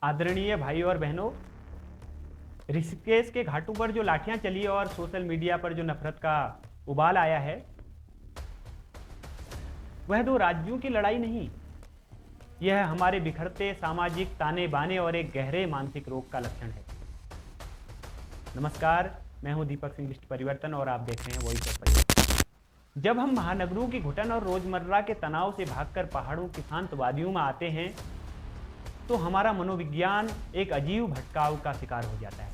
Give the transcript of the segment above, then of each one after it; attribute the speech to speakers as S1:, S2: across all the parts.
S1: आदरणीय भाई और बहनों, ऋषिकेश के घाटों पर जो लाठियां चली और सोशल मीडिया पर जो नफरत का उबाल आया है, वह दो राज्यों की लड़ाई नहीं, यह हमारे बिखरते सामाजिक ताने बाने और एक गहरे मानसिक रोग का लक्षण है। नमस्कार, मैं हूं दीपक सिंह लिस्ट परिवर्तन और आप देख रहे हैं वॉइस ऑफ परिवर्तन। जब हम महानगरों की घुटन और रोजमर्रा के तनाव से भागकर पहाड़ों की शांत वादियों में आते हैं, तो हमारा मनोविज्ञान एक अजीब भटकाव का शिकार हो जाता है।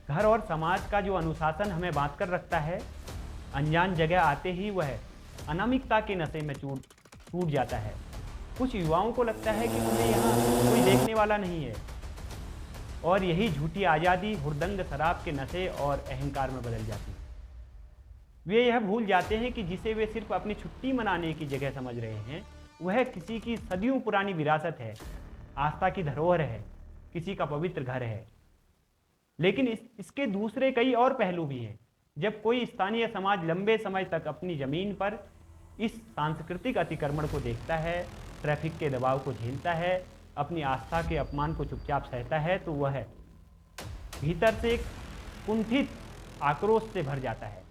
S1: घर और समाज का जो अनुशासन हमें बांध कर रखता है, अनजान जगह आते ही वह अनामिकता के नशे में टूट जाता है। कुछ युवाओं को लगता है कि उन्हें यहाँ कोई देखने वाला नहीं है, और यही झूठी आज़ादी हुड़दंग शराब के नशे और अहंकार में बदल जाती है। वे यह भूल जाते हैं कि जिसे वे सिर्फ अपनी छुट्टी मनाने की जगह समझ रहे हैं, वह किसी की सदियों पुरानी विरासत है, आस्था की धरोहर है, किसी का पवित्र घर है। लेकिन इसके दूसरे कई और पहलू भी हैं। जब कोई स्थानीय समाज लंबे समय तक अपनी जमीन पर इस सांस्कृतिक अतिक्रमण को देखता है, ट्रैफिक के दबाव को झेलता है, अपनी आस्था के अपमान को चुपचाप सहता है, तो वह भीतर से एक कुंठित आक्रोश से भर जाता है।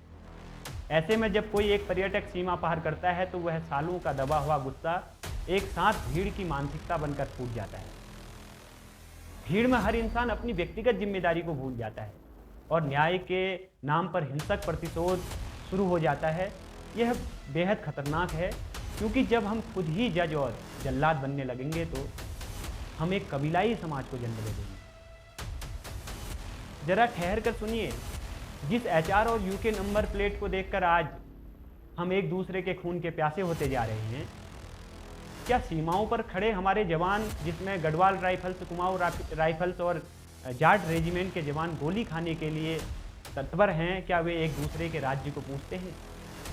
S1: ऐसे में जब कोई एक पर्यटक सीमा पार करता है, तो वह सालों का दबा हुआ गुस्सा एक साथ भीड़ की मानसिकता बनकर फूट जाता है। भीड़ में हर इंसान अपनी व्यक्तिगत जिम्मेदारी को भूल जाता है और न्याय के नाम पर हिंसक प्रतिशोध शुरू हो जाता है। यह बेहद खतरनाक है, क्योंकि जब हम खुद ही जज और जल्लाद बनने लगेंगे, तो हम एक कबीलाई समाज को जन्म दे देंगे। जरा ठहर कर सुनिए, जिस HR और UK नंबर प्लेट को देखकर आज हम एक दूसरे के खून के प्यासे होते जा रहे हैं, क्या सीमाओं पर खड़े हमारे जवान, जिसमें गढ़वाल राइफल्स, कुमाऊं राइफल्स और जाट रेजिमेंट के जवान गोली खाने के लिए तत्पर हैं, क्या वे एक दूसरे के राज्य को पूछते हैं?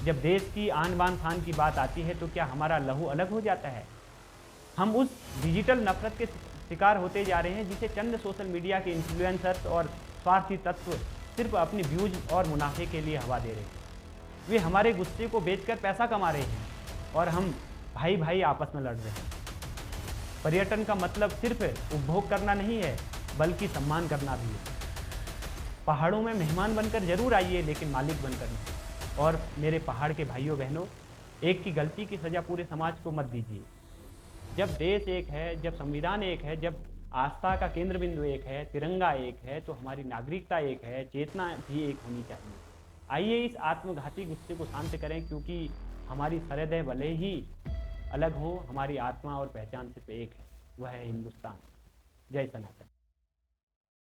S1: जब देश की आन बान शान की बात आती है, तो क्या हमारा लहू अलग हो जाता है? हम उस डिजिटल नफरत के शिकार होते जा रहे हैं, जिसे चंद सोशल मीडिया के इन्फ्लुएंसर्स और स्वार्थी तत्व सिर्फ अपनी व्यूज और मुनाफे के लिए हवा दे रहे हैं। वे हमारे गुस्से को बेचकर पैसा कमा रहे हैं, और हम भाई भाई आपस में लड़ रहे हैं। पर्यटन का मतलब सिर्फ उपभोग करना नहीं है, बल्कि सम्मान करना भी है। पहाड़ों में मेहमान बनकर जरूर आइए, लेकिन मालिक बनकर नहीं। और मेरे पहाड़ के भाइयों बहनों, एक की गलती की सजा पूरे समाज को मत दीजिए। जब देश एक है, जब संविधान एक है, जब आस्था का केंद्र बिंदु एक है, तिरंगा एक है, तो हमारी नागरिकता एक है, चेतना भी एक होनी चाहिए। आइए इस आत्मघाती गुस्से को शांत करें, क्योंकि हमारी सरहदें भले ही अलग हो, हमारी आत्मा और पहचान सिर्फ एक है, वह है हिंदुस्तान। जय सनातन।